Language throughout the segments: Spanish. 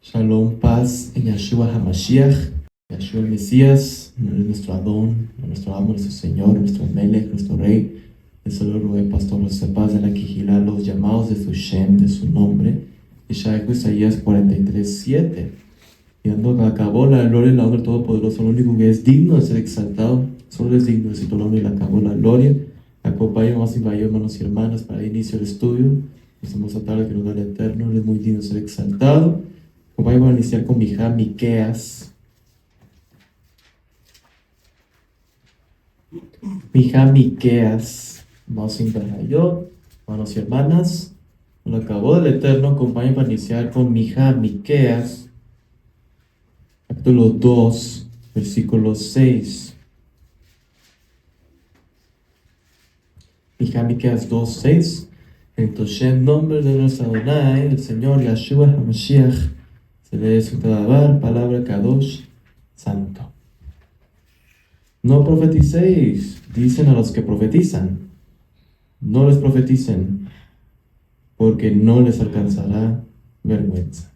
Shalom, paz en Yeshua HaMashiach, Yeshua el Mesías, nuestro Adón, nuestro amo, nuestro Señor, nuestro Melech, nuestro Rey. El Señor Rey, pastor, los sepas de la Quijilá, los llamados de su Shem, de su nombre. Isaías 43:7. Y dando acabó la gloria y la honra del Todopoderoso, lo único que es digno de ser exaltado, solo es digno de ser tu nombre y la acabó la gloria. Acompáñanos y vaya, hermanos y hermanas, para el inicio del estudio. Estamos a tarde que nos da el Eterno, Él es muy digno de ser exaltado. Vamos a iniciar con Miqueas. Miqueas. Vamos a yo, hermanos y hermanas. Lo acabó del Eterno, acompañen para iniciar con Miqueas, capítulo 2, versículo 6. Miqueas 2, 6. Entonces, en nombre de nuestro Adonai, el Señor Yeshua HaMashiach, se le su palabra Kadosh, santo. No profeticéis, dicen a los que profetizan. No les profeticen, porque no les alcanzará vergüenza.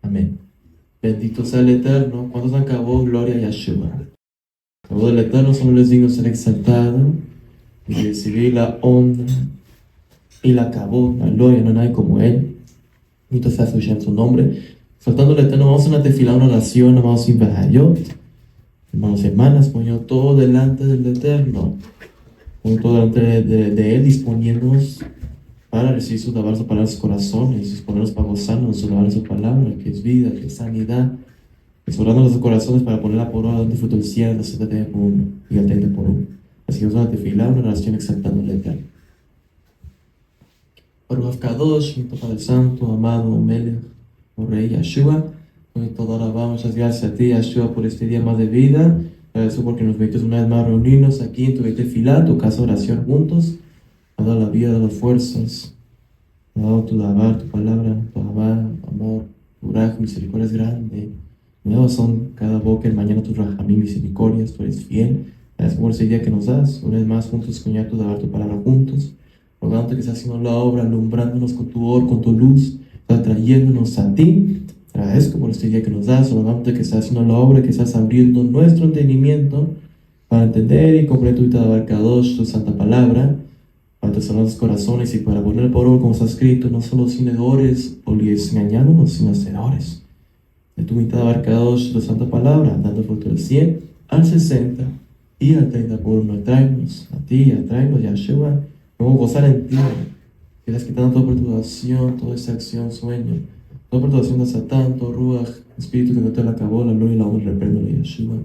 Amén. Bendito sea el Eterno. Cuando se acabó, gloria a Yeshua. Acabó del Eterno, solo les digno ser exaltado y recibir la honra y la acabó, la gloria, no hay nadie como Él. Bendito sea su Shem, su nombre. Exaltando al Eterno, vamos a una tefilá, una oración, vamos sin Behayot. Hermanos y hermanas, pongo todo delante del Eterno. Pongo todo delante de Él, disponiéndonos para recibir su palabra, su palabra, sus corazones, disponernos para gozarnos, su palabra, su palabra, que es vida, que es sanidad. Explorando nuestros corazones para ponerla por hora donde fruto del cielo, el 70 por uno y el 30 por uno. Así que vamos a tefilar una oración exaltando al Eterno. Baruch Kadosh, mi Padre Santo, amado Melech, oh Rey Yeshua, hoy todo alabamos, muchas gracias a ti, Yeshua, por este día más de vida. Agradezco porque nos permites una vez más reunirnos aquí en tu tefilá, tu casa de oración juntos. Ha dado la vida, ha dado fuerzas, ha dado tu dabar, tu palabra, tu amor, tu raja, misericordia es grande. Nuevas son cada boca, el mañana tu rajamí, misericordias, tú eres fiel. Gracias por ese día que nos das, una vez más juntos, con tu dabar, tu palabra juntos. Rogándote que estás haciendo la obra, alumbrándonos con tu or, con tu luz, atrayéndonos a ti. Agradezco por este día que nos das, rogándote que estás haciendo la obra, que estás abriendo nuestro entendimiento para entender y comprender tu Kadosh, tu santa palabra, para transformar los corazones y para poner por obra, como está escrito, no solo sinedores o engañándonos, sino hacedores de tu Kadosh, tu santa palabra, dando fruto del 100 al 60 y al 30 por uno. Tráenos a ti, tráenos Yeshua. Vamos a gozar en ti, que estás quitando toda perturbación, toda esa acción, sueño, toda perturbación de Satán, todo Ruach, espíritu que no te la acabó, la gloria y la honra, repréndelo, Yeshua.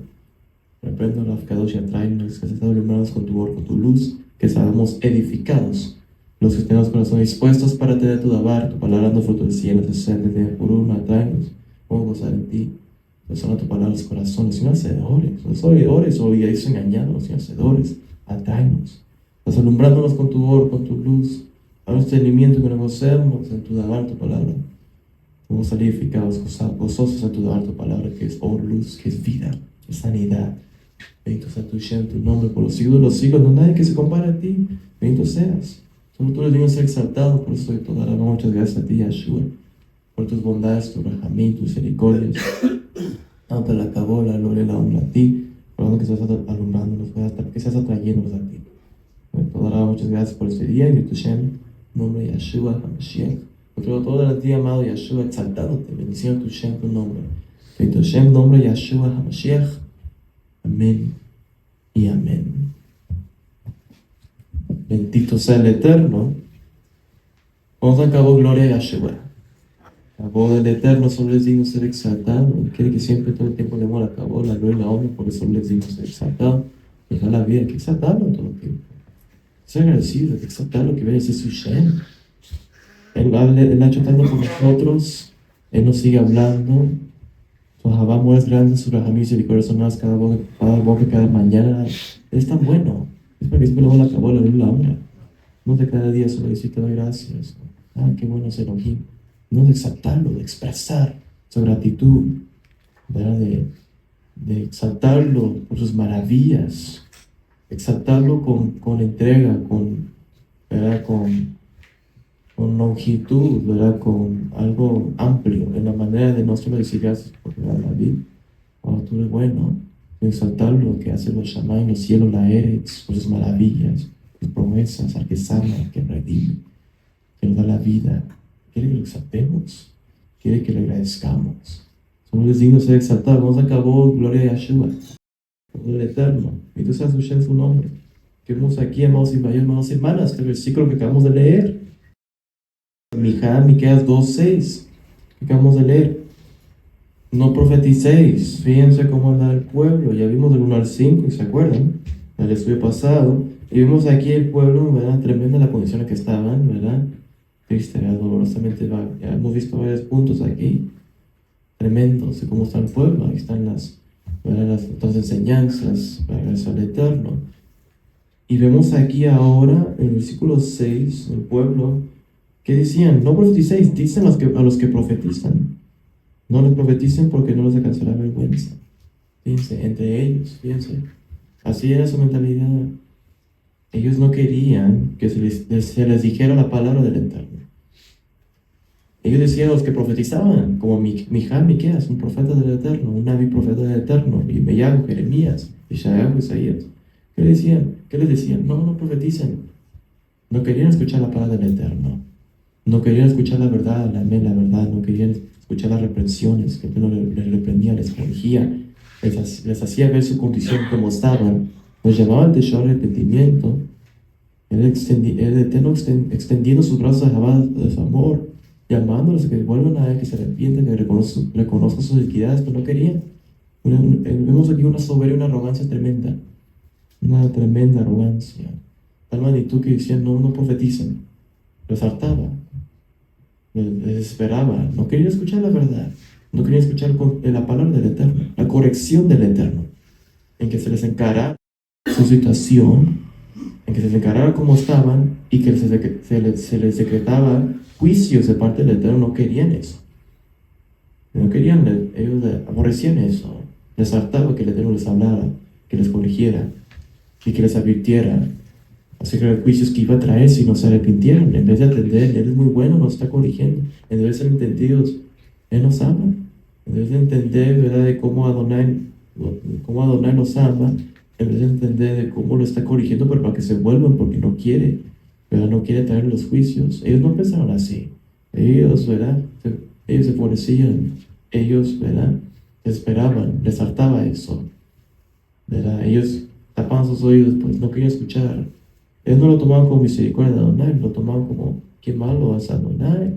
Repréndelo, Kadosh, y tráenos, que se están alumbrados con tu or, con tu luz, que seamos edificados, los que tenemos corazones dispuestos para tener tu dabar, tu palabra dando fruto del cielo, 60 por uno, tráenos, vamos a gozar en ti. No son tu palabra los corazones, sino hacedores, no soy oidores o oídos engañados, sino hacedores, atraemos. Estás alumbrándonos con tu or, con tu luz, a nuestro entendimiento que nos gocemos en tu dabar, tu palabra. Vamos a salir edificados, gozosos en tu dabar, tu palabra, que es or, luz, que es vida, que es sanidad. Bendito sea tu Shem, tu nombre por los siglos de los siglos. No hay nadie que se compare a ti. Bendito seas. Solo tú eres digno de ser exaltado. Por eso doy toda la muchas gracias a ti, Yeshua, por tus bondades, tu rajamín, tus misericordias. Ante la acabó la gloria y la honra a ti. Rogando que seas alumbrándonos, que seas atrayéndonos a ti. Toda la muchas gracias por este día. En tu Shem, nombre de Yeshua HaMashiach. Otro todo a ti, amado Yeshua, exaltándote. Bendición tu Shem, tu nombre. En tu Shem, nombre de Yeshua HaMashiach. Amén y amén. Bendito sea el Eterno. Cuando acabó, gloria a Yeshua. Acabó del Eterno, solo es digno ser exaltado. Quiere que siempre, todo el tiempo, le amor acabó, la gloria y la honra, porque solo es digno ser exaltado. Deja la vida, hay que exaltarlo todo el tiempo. Ser agradecido, hay que exaltarlo, que viene a ser su Shem. Él ha hecho tanto por nosotros, Él nos sigue hablando. Su amor es grande, su rajamí, misericordia son más cada boca, cada mañana. Es tan bueno. Es porque siempre luego la acabó la luz, la honra. No de cada día solo decir te doy gracias. Qué bueno es Elohim. No de exaltarlo, de expresar su gratitud, ¿verdad? De exaltarlo por sus maravillas, exaltarlo con entrega, ¿verdad? con longitud, ¿verdad? Con algo amplio en la manera de no solo decir gracias por dar la vida. Oh, tú eres bueno. Exaltar lo que hace los Shammai en los cielos, la Eretz, por sus maravillas, sus promesas, al que sana, al que redime, que nos da la vida. Quiere que lo exaltemos, quiere que le agradezcamos. Somos dignos de ser exaltados. Vamos a acabar, gloria a Yeshua, por el Eterno. Y tú sabes su nombre. Que vemos aquí, amados y mayores, hermanos y hermanas, el versículo que acabamos de leer. Miqueas 2:6, que acabamos de leer. No profeticéis, fíjense cómo anda el pueblo. Ya vimos del 1 al 5, ¿se acuerdan? El estudio pasado. Y vimos aquí el pueblo, ¿verdad? Tremenda la condición en que estaban, ¿verdad? Triste, ¿verdad? Dolorosamente, ya hemos visto varios puntos aquí. Tremendos de cómo está el pueblo. Ahí están ¿verdad? Las otras enseñanzas para regresar al Eterno. Y vemos aquí ahora, en el versículo 6, el pueblo, ¿qué decían? No profeticéis, dicen a los que profetizan. No les profeticen porque no les alcanzará vergüenza. Fíjense, entre ellos, fíjense. Así era su mentalidad. Ellos no querían que se les dijera la palabra del Eterno. Ellos decían a los que profetizaban, como Miqueas, un profeta del Eterno, un naví profeta del Eterno, y Meyahu, Jeremías, Ishayahu, Isaías. ¿Qué les decían? No profeticen. No querían escuchar la palabra del Eterno. No querían escuchar la verdad, la verdad. No querían escuchar las reprensiones, que el Eterno les reprendía, les corregía, les hacía ver su condición como estaban. Los llamaba al arrepentimiento. El Eterno extendiendo sus brazos a Jehová de su amor, llamándolos a que vuelvan a Él, que se arrepientan, que reconozcan sus iniquidades, pero no querían. Vemos aquí una soberbia, una arrogancia tremenda. Una tremenda arrogancia. Tal magnitud que decían, no profeticen. Les hartaba. Les desesperaba. No querían escuchar la verdad. No querían escuchar la palabra del Eterno, la corrección del Eterno, en que se les encarara su situación, en que se les encarara cómo estaban y que se les decretaba juicios de parte del Eterno. No querían eso. No querían, ellos aborrecían eso. Les hartaba que el Eterno les hablara, que les corrigiera y que les advirtiera acerca de los juicios que iba a traer si no se arrepintieran. En vez de atender, Él es muy bueno, nos está corrigiendo. En vez de ser entendidos, Él nos ama. En vez de entender, ¿verdad?, de cómo Adonai nos ama, en vez de entender de cómo lo está corrigiendo, pero para que se vuelvan, porque no quiere, ¿verdad? No quiere traer los juicios. Ellos no pensaron así. Ellos, ¿verdad? Ellos se enfurecían. Ellos, ¿verdad?, esperaban, les hartaba eso, ¿verdad? Ellos tapaban sus oídos, pues no querían escuchar. Ellos no lo tomaban como misericordia de Adonai, lo tomaban como, qué malo es Adonai.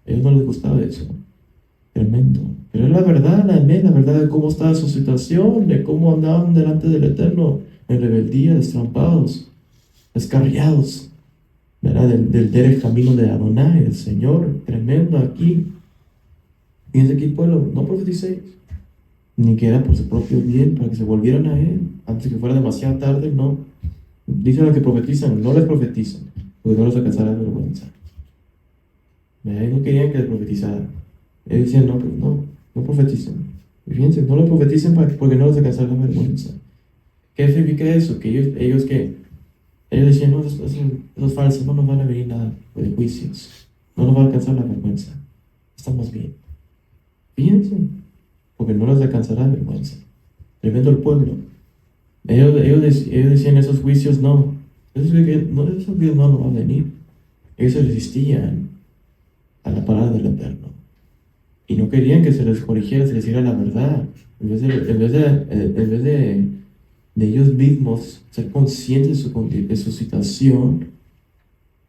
A ellos no les gustaba eso. Tremendo. Pero es la verdad, la verdad de cómo estaba su situación, de cómo andaban delante del Eterno, en rebeldía, destrampados, descarriados, ¿verdad? Del camino de Adonai, el Señor. Tremendo aquí. Fíjense aquí, pueblo, no profeticéis, ni que era por su propio bien, para que se volvieran a Él, antes de que fuera demasiado tarde. No. Dicen a los que profetizan, no les profeticen, porque no les alcanzará vergüenza. Ellos no querían que les profetizaran. Ellos decían, no profeticen. Y fíjense, no les profeticen porque no les alcanzará la vergüenza. ¿Qué significa eso? Que ellos decían, no, eso es falso, no nos van a venir nada de juicios, no nos va a alcanzar la vergüenza, estamos bien. Fíjense, porque no les alcanzará la vergüenza. Tremendo el pueblo. Ellos decían, esos juicios esos juicios no van a venir. Ellos se resistían a la palabra del Eterno y no querían que se les corrigiera, se les diera la verdad. En vez de ellos mismos ser conscientes de su situación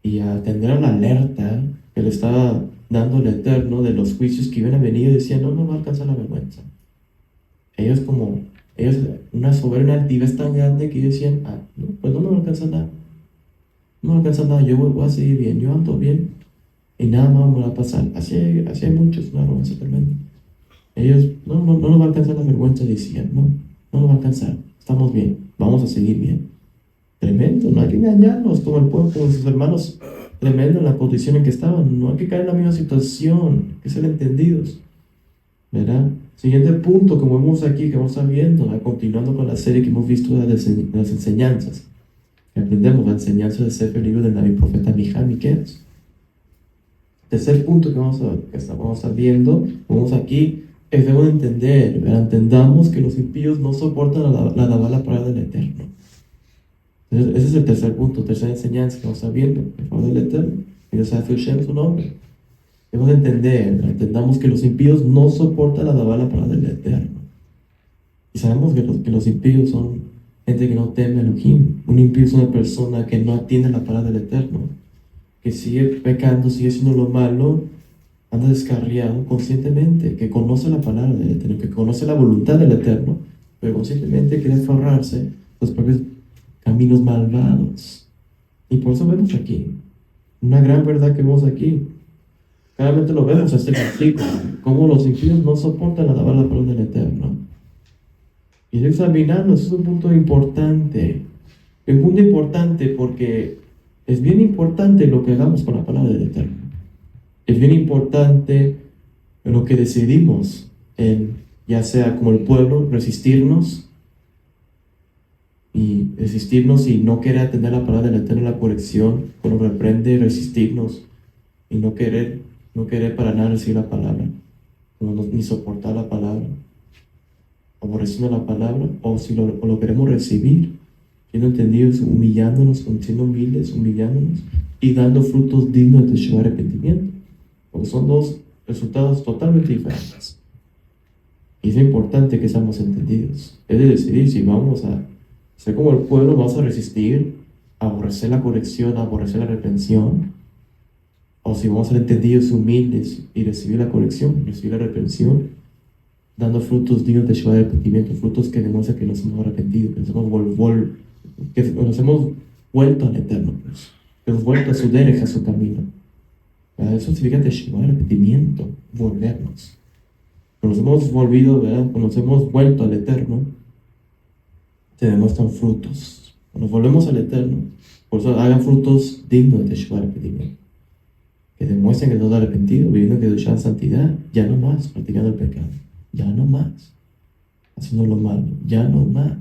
y atender a la alerta que le estaba dando el Eterno de los juicios que iban a venir, decían, no va a alcanzar la vergüenza. Ellos, una soberbia, una altivez tan grande que ellos decían, pues no me va a alcanzar nada. No me va a alcanzar nada, yo voy a seguir bien, yo ando bien y nada más me va a pasar. Así hay muchos, una vergüenza tremenda. Ellos, no nos va a alcanzar la vergüenza, decían, no nos va a alcanzar, estamos bien, vamos a seguir bien. Tremendo, no hay que engañarnos como el pueblo, como sus hermanos, tremendo en la condición en que estaban. No hay que caer en la misma situación, hay que ser entendidos, ¿verdad? Siguiente punto, como vemos aquí, que vamos a estar viendo, continuando con la serie que hemos visto de las enseñanzas, que aprendemos la enseñanza de Sefer, el libro del Naví profeta Miqueas. Tercer punto que estamos a estar viendo, vamos aquí, es debemos entender, ¿verdad? Entendamos que los impíos no soportan la palabra del Eterno. Entonces, ese es el tercer punto, tercera enseñanza que vamos a estar viendo, el favor del Eterno, y de Hashem su nombre. Debemos entender, ¿verdad? Entendamos que los impíos no soportan la palabra del Eterno. Y sabemos que los impíos son gente que no teme a Elohim. Un impío es una persona que no atiende la palabra del Eterno, que sigue pecando, sigue haciendo lo malo, anda descarriado conscientemente, que conoce la palabra del Eterno, que conoce la voluntad del Eterno, pero conscientemente quiere aferrarse los propios caminos malvados. Y por eso vemos aquí, una gran verdad que vemos aquí, claramente lo vemos en este versículo, cómo los impíos no soportan la palabra del Eterno. Y examinarlo es un punto importante, porque es bien importante lo que hagamos con la palabra del Eterno. Es bien importante lo que decidimos, ya sea como el pueblo, resistirnos y no querer atender la palabra del Eterno, la corrección, cuando reprende, resistirnos y no querer para nada recibir la palabra, ni soportar la palabra, aborreciendo la palabra, o si lo queremos recibir, siendo entendidos, humillándonos, siendo humildes, humillándonos y dando frutos dignos de su arrepentimiento, porque son dos resultados totalmente diferentes. Y es importante que seamos entendidos. Es de decidir si vamos a ser como el pueblo, vamos a resistir, aborrecer la corrección, aborrecer la reprensión, o si vamos a ser entendidos, humildes y recibir la corrección, recibir la reprensión, dando frutos dignos de su arrepentimiento, frutos que demuestran que nos hemos arrepentido, que nos hemos vuelto al Eterno, que hemos vuelto a su derecha, a su camino. Eso significa Teshuvah, arrepentimiento, volvernos. Cuando nos hemos volvido, ¿verdad? Cuando nos hemos vuelto al Eterno, se demuestran frutos. Cuando nos volvemos al Eterno, por eso hagan frutos dignos de Teshuvah, arrepentimiento, que demuestren que nos hemos arrepentido, viviendo que Kedushá en santidad, ya no más practicando el pecado, ya no más haciendo lo malo, ya no más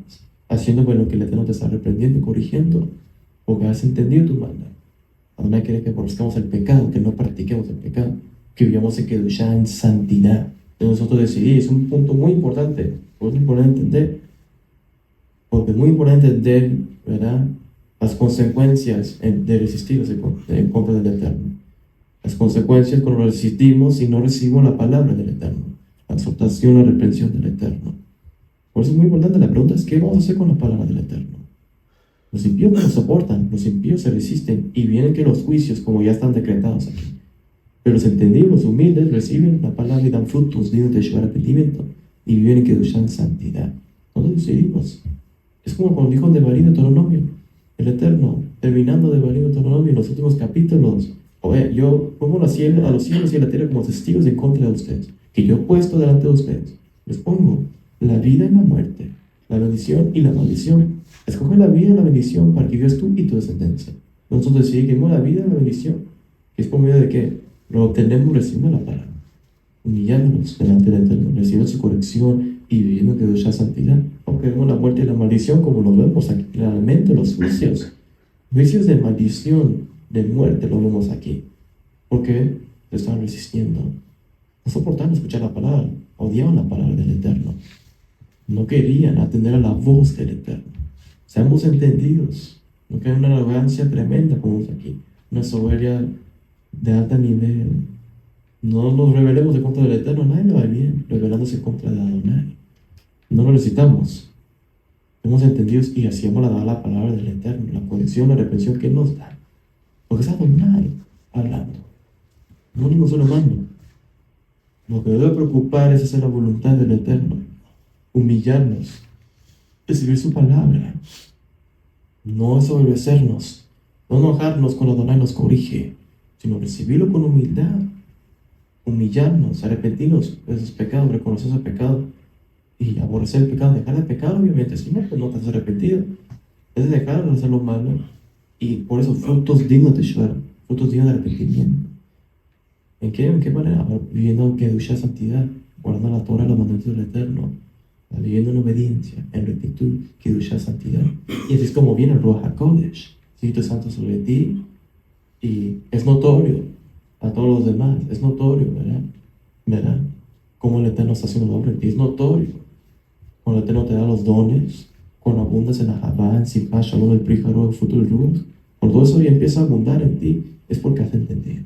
haciendo lo que el Eterno te está reprendiendo y corrigiendo, porque has entendido tu maldad. Adonai quiere que aborrezcamos el pecado, que no practiquemos el pecado, que vivamos en Kedushá en santidad. Entonces nosotros decidimos, es un punto muy importante, muy importante entender, porque es muy importante entender, ¿verdad?, las consecuencias de resistirnos en contra del Eterno. Las consecuencias cuando resistimos y no recibimos la palabra del Eterno, la exhortación, la reprensión del Eterno. Por eso es muy importante, la pregunta es, ¿qué vamos a hacer con la palabra del Eterno? Los impíos no lo soportan, los impíos se resisten y vienen que los juicios, como ya están decretados aquí. Pero los entendidos, los humildes, reciben la palabra y dan frutos dignos de su arrepentimiento y viven en Kedushá en santidad. Nosotros decidimos. Es como cuando dijo Devarim de Deuteronomio, el Eterno, terminando Devarim de Deuteronomio en los últimos capítulos: yo pongo a los cielos y a la tierra como testigos en contra de ustedes, que yo he puesto delante de ustedes. Les pongo la vida y la muerte, la bendición y la maldición. Escoge la vida y la bendición para que vivas tú y tu descendencia. Nosotros decidimos la vida y la bendición, que es por medio de que lo obtenemos recibiendo la palabra, humillándonos delante del Eterno, recibiendo su corrección y viviendo que Kedushá santidad. Porque vemos la muerte y la maldición como lo vemos aquí claramente, los juicios de maldición, de muerte, lo vemos aquí, porque se estaban resistiendo, no soportaban escuchar la palabra, odiaban la palabra del Eterno, no querían atender a la voz del Eterno. Seamos entendidos, no queda una arrogancia tremenda como vemos aquí, una soberbia de alto nivel. No nos rebelemos en contra del Eterno, nadie lo va bien, rebelándose contra de Adonai. No lo necesitamos. Hemos entendido y hacíamos la palabra del Eterno, la corrección, la reprensión que Él nos da. Porque es Adonai hablando, no ningún solo humano. Lo que debe preocupar es hacer la voluntad del Eterno, humillarnos, recibir su palabra, no desobedecernos, no enojarnos cuando Adonai nos corrige, sino recibirlo con humildad, humillarnos, arrepentirnos de esos pecados, reconocer ese pecado y aborrecer el pecado, dejar el pecado, obviamente. Si no, pues no te has arrepentido, es dejar de hacer lo malo, y por eso frutos dignos de Shua, frutos dignos de arrepentimiento. ¿En qué manera? Viviendo en Kedushá santidad, guardando la Torah, los mandamientos del Eterno, viviendo en obediencia, en rectitud, Kedushá santidad. Y así es como viene el Ruach HaKodesh, Espíritu Santo sobre ti, y es notorio a todos los demás. Es notorio, ¿verdad? ¿Verdad? Cómo el Eterno está haciendo la obra en ti. Es notorio. Cuando el Eterno te da los dones, cuando abundas en Ahabá, en Sipá, Shalom, el Príjaro, el futuro, el Ruach, cuando todo eso ya empieza a abundar en ti, es porque has entendido.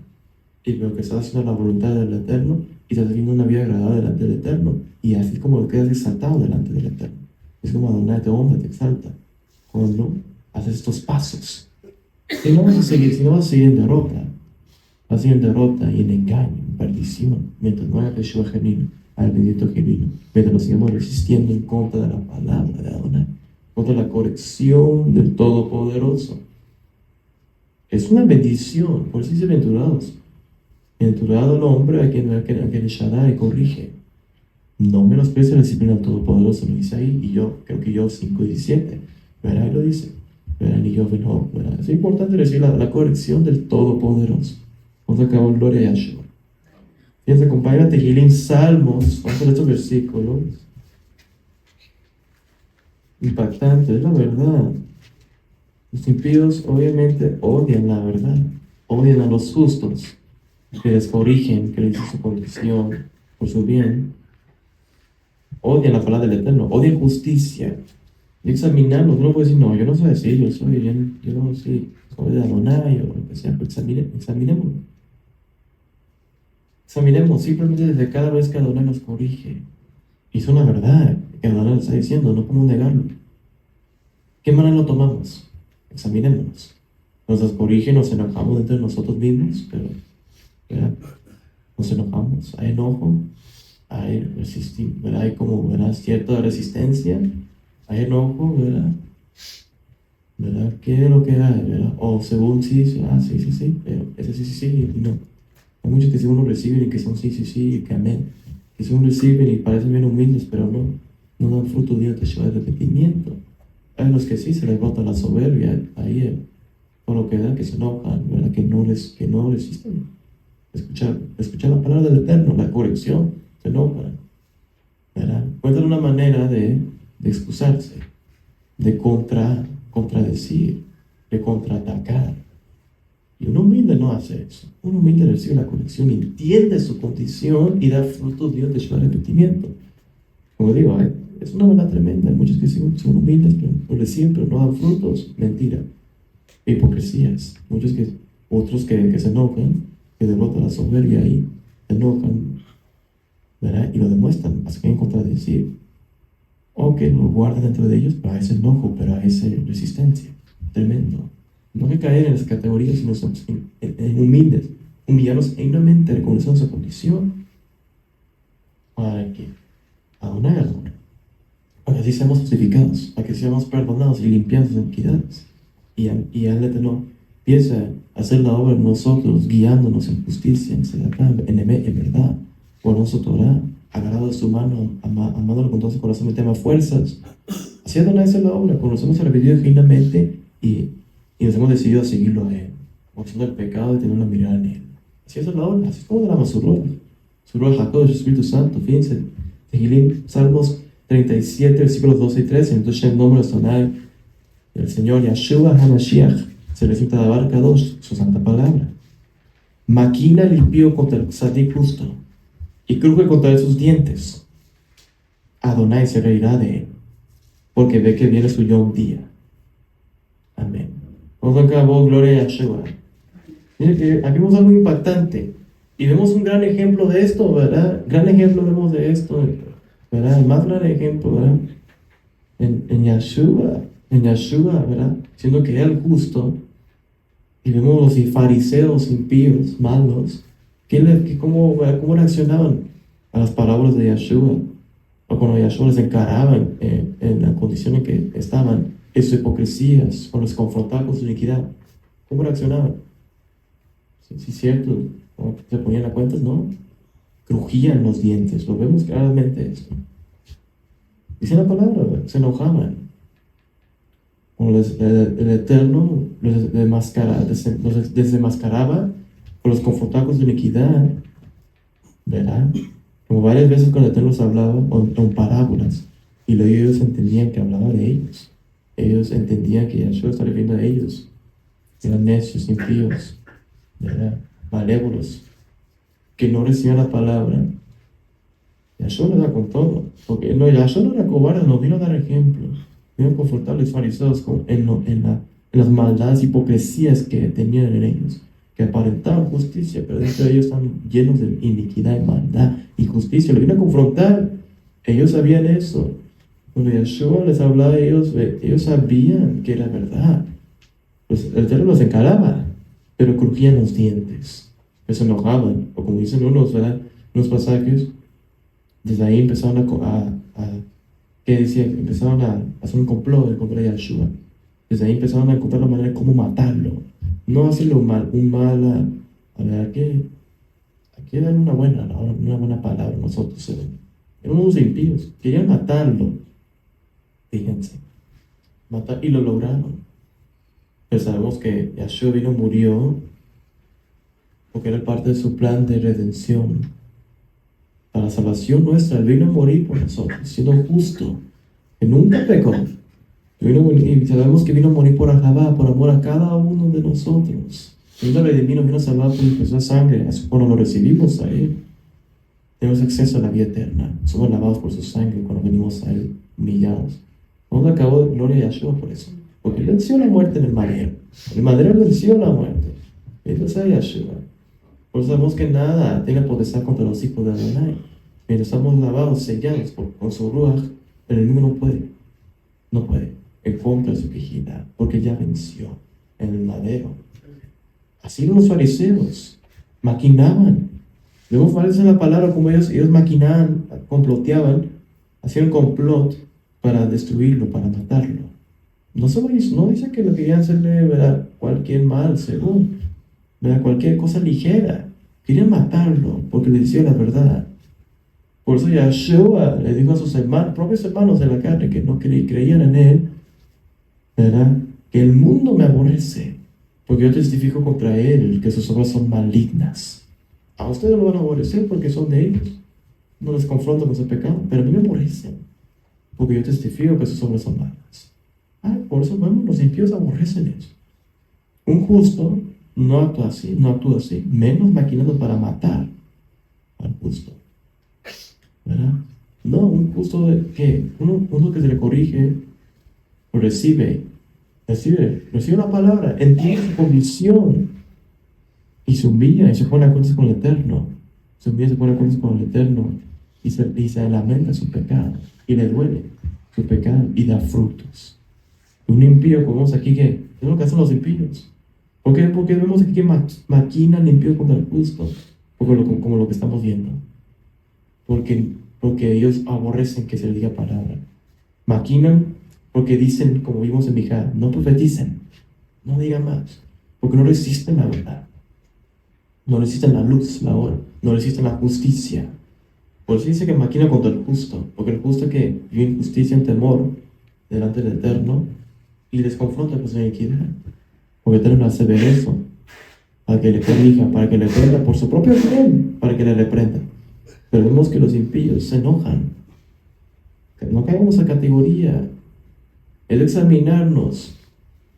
Y veo que estás haciendo la voluntad del Eterno y estás viviendo una vida agradable delante del Eterno. Y así como quedas exaltado delante del Eterno. Es como Adonai te honra, te exalta. Cuando haces estos pasos. Si no vas a seguir en derrota, vas a seguir en derrota y en engaño, en perdición, mientras no haya Yeshua genuino, al bendito genuino, mientras nos sigamos resistiendo en contra de la palabra de Adonai, contra la corrección del Todopoderoso. Es una bendición, por eso dice aventurados. Bienaventurado el hombre a quien el Shaddai corrige. No menosprecia la disciplina del Todopoderoso, lo dice ahí, y yo creo que yo 5:17, ¿verdad? Ahí lo dice, ¿verdad? Ni yo, no, ¿verdad? Es importante decir la corrección del Todopoderoso. Vamos a acabar gloria a Yahshua. Fíjense, acompáñame a Tehilim, Salmos, vamos a ver estos versículos. Impactante, es la verdad. Los impíos obviamente odian la verdad, odian a los justos, que les corrigen, que les dicen su condición por su bien. Odian la palabra del Eterno, odian justicia. Y examinarnos, uno puede decir, no, yo no soy así, yo no soy de Adonai o lo que sea, pero examinemos. Examinemos simplemente desde cada vez que Adonai nos corrige. Y es una verdad que Adonai nos está diciendo, no podemos negarlo. ¿Qué manera lo tomamos? Examinémonos. Nos corrige, nos enojamos dentro de nosotros mismos, pero ¿verdad? Nos enojamos, hay enojo, hay ¿verdad? Hay como, ¿verdad? Cierta resistencia, hay enojo, ¿verdad? ¿Verdad? ¿Qué es lo que hay, verdad? O según sí, pero ese sí, y no. Hay muchos que según lo reciben y que son sí, y que amén. Que según reciben y parecen bien humildes, pero no dan fruto de Teshuvah, de arrepentimiento. Hay los que sí se les bota la soberbia, ahí por lo que da, que se enojan, ¿verdad? Que no resisten. Escuchar la palabra del Eterno, la corrección, se enojan, ¿verdad? Encuentran una manera de excusarse, de contradecir, de contraatacar. Y un humilde no hace eso. Un humilde recibe la corrección, entiende su condición y da frutos de su arrepentimiento. Como digo, es una verdad tremenda. Hay muchos que son humildes, pero lo reciben, pero no dan frutos. Mentira. Hipocresías. Otros que se enojan, que derrotan la soberbia y se enojan, ¿verdad? Y lo demuestran, así que en contradecir. O que lo guardan dentro de ellos, pero a ese enojo, pero a esa resistencia. Tremendo. No hay que caer en las categorías, sino somos humildes. Humillarnos genuinamente, reconocer nuestra condición. Para que Adonai adore. Para que así seamos justificados, para que seamos perdonados y limpiados de iniquidades. Y el Eterno empieza a hacer la obra en nosotros, guiándonos en justicia, en verdad, por nuestro Torah, agarrado de su mano, amándolo con todo su corazón, me tema fuerzas. Así Adonai hace la obra, conocemos al arrepentido genuinamente y nos hemos decidido a seguirlo a Él, mostrando el pecado y tener una mirada en Él. Así es la obra, así es como derrama su Ruach HaKodesh, el Espíritu Santo. Fíjense, Tehilim, Salmos 37, versículos 12 y 13. Entonces el nombre de Adonai, el Señor Yahshua HaMashiach, se le cita de Abar Kadosh, su santa palabra. Maquina el impío contra el tzadik justo y cruje contra él sus dientes. Adonai se reirá de él, porque ve que viene su Yom día. Amén. Vamos a acabar, gloria a Yahshua. Miren que aquí vemos algo impactante y vemos un gran ejemplo de esto, ¿verdad? Gran ejemplo vemos de esto, ¿verdad? El más gran ejemplo, ¿verdad? En Yahshua, ¿verdad? Siendo que Él justo, y vemos los fariseos impíos, malos, cómo reaccionaban a las palabras de Yahshua, o cuando Yahshua les encaraba en la condición en que estaban, en sus hipocresías, cuando les confrontaba con su iniquidad. ¿Cómo reaccionaban? Sí, cierto, ¿no? Se ponían a cuentas, ¿no? Crujían los dientes, lo vemos claramente esto. Dice la palabra, se enojaban. Como el Eterno los desmascaraba, o los confrontaba con su iniquidad, ¿verdad? Como varias veces cuando el Eterno los hablaba, o en parábolas, y luego ellos entendían que hablaba de ellos. Ellos entendían que Yahshua estaba refiriendo a ellos. Eran necios, impíos, ¿verdad? Malévolos, que no recibían la palabra, Yahshua le da con todo. Porque no, Yahshua no era cobarde, nos vino a dar ejemplos. Vino a confortar a los fariseos en las maldades, hipocresías que tenían en ellos, que aparentaban justicia, pero dentro de ellos están llenos de iniquidad y maldad y justicia. Lo vino a confrontar. Ellos sabían eso. Cuando Yahshua les hablaba a ellos, ellos sabían que era verdad. Pues el Eterno los encaraba, pero crujían los dientes, se enojaban, o como dicen unos, ¿verdad? Unos pasajes, desde ahí empezaron ¿qué decía? Empezaron a hacer un complot en contra de Yahshua. Desde ahí empezaron a encontrar la manera de cómo matarlo, no hacerle un mal a ver, aquí dan una buena palabra nosotros, eran unos impíos, querían matarlo, fíjense, y lo lograron. Pero sabemos que Yahshua vino, murió, porque era parte de su plan de redención. Para la salvación nuestra, Él vino a morir por nosotros, siendo justo, que nunca pecó. Y sabemos que vino a morir por amor a cada uno de nosotros. Vino a redimir, vino a salvar por su sangre. Cuando lo recibimos a Él, tenemos acceso a la vida eterna. Somos lavados por su sangre cuando venimos a Él humillados. Vamos a cabo de gloria a Yahshua por eso. Porque Él venció la muerte en el madero. El madero venció la muerte. Entonces a Yahshua. Por eso sabemos que nada tiene potestad contra los hijos de Adonai. Mientras estamos lavados, sellados con su ruaj, el enemigo no puede, en contra de su vigilidad, porque ya venció en el madero. Así los fariseos maquinaban. Luego aparece la palabra como ellos maquinaban, comploteaban, hacían complot para destruirlo, para matarlo. No dice que lo querían hacerle, ¿verdad?, cualquier mal, según, ¿verdad?, cualquier cosa ligera. Querían matarlo porque le decía la verdad. Por eso Yahshua le dijo a sus propios hermanos de la carne, que no creían en Él, ¿verdad?, que el mundo me aborrece, porque yo testifico contra Él que sus obras son malignas. A ustedes lo van a aborrecer porque son de ellos. No les confronto con su pecado, pero a mí me aborrecen, porque yo testifico que sus obras son malas. Por eso, bueno, los impíos aborrecen eso. Un justo no actúa así, menos maquinando para matar al justo, ¿verdad? No, un justo uno que se le corrige, lo recibe la palabra, entiende su condición y se humilla y se pone a cuentas con el Eterno. Se humilla y se pone a cuentas con el Eterno y se lamenta su pecado y le duele su pecado y da frutos. Un impío, como vemos aquí, que es lo que hacen los impíos. ¿Por qué? Porque vemos aquí que maquinan impío contra el justo, como lo que estamos viendo. Porque ellos aborrecen que se les diga palabra. Maquinan porque dicen, como vimos en Mijá, no profeticen, no digan más, porque no resisten la verdad, no resisten la luz, la hora, no resisten la justicia. Por eso dice que maquina contra el justo, porque el justo que vive en justicia, en temor, delante del Eterno, y les confronta con su iniquidad. Porque el Eterno hace ver eso, para que le corrija, para que le reprenda por su propio bien, para que le reprenda. Pero vemos que los impíos se enojan. No caemos a categoría. Es examinarnos.